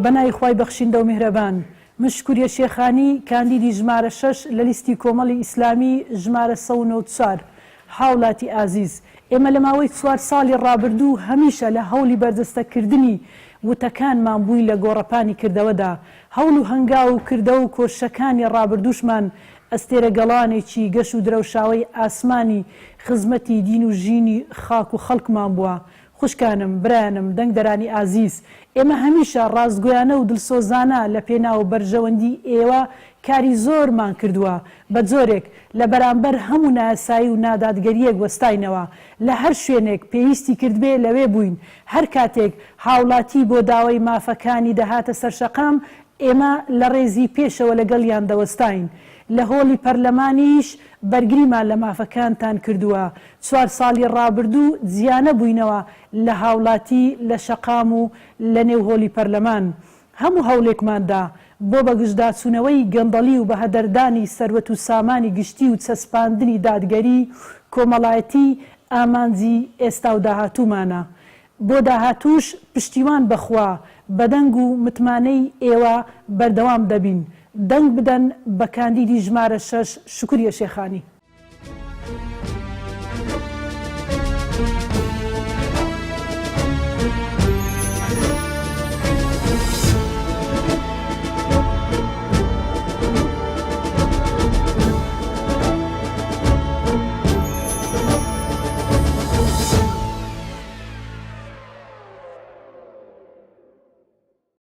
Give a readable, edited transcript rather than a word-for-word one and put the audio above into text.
بەنای خوای بەخشیندە و میهرەبان مشکوریە شێخانی کاندیدی ژمارە 6 لە لیستی کۆمەڵی ئیسلامی ژمارە 194 هاوڵاتی ئازیز ئێمە لە ماوەی 4 ساڵی ڕابردوو هەمیشە لە هەوڵی بەردەستەکردنی وتەکانمان بووی لە گۆڕەپانی کردەوەدا هەوڵ و هەنگاو و کردەوە و کۆشەکانی ڕابردووشمان ئەستێرە گەڵانێکی گەش و درەوشاوی ئاسمانی خزمەتی دین و ژینی خاک و خەڵکمان بووە. خوشکانم برایانم دەنگدەرانی ئازیز ئێمە هەمیشە ڕاستگۆیانە و دڵسۆزانە لە پێناو بەرژەوەندی ئێوە کاری زۆرمان کردووە بە جۆرێک لە بەرامبەر هەموو ناسایی و نادادگەریەک وەستاینەوە لە هەر شوێنێک پێویستی کردبێ لەوێ بووین هەر کاتێک هاوڵاتی بۆ داوای مافەکانی دەهاتە سەرشەقام ئێمە لە ڕێزی پێشەوە لەگەڵیان دەوەستاین لە هۆڵی پەرلەمانیش بەرگریمان لە مافەکانتان کردووە 4 ساڵی ڕابردوو جیانە بووینەوە لە هاوڵاتی لە شەقام و لە نێو هۆڵی پەرلەمان هەموو هەوڵێکماندا بۆ بەگشتداچوونەوەی گەندەڵی و بەهەدەردانی سەروەت و سامانی گشتی و چەسپاندنی دادگەری کۆمەڵایەتی ئامانجی ئێستا و داهاتوومانە بۆ داهاتووش پشتیوان بەخوا بەدەنگ و متمانەی ئێوە بەردەوام دەبین دەنگ بدەن بە کاندیدی ژمارە 6 شکوریە شێخانی.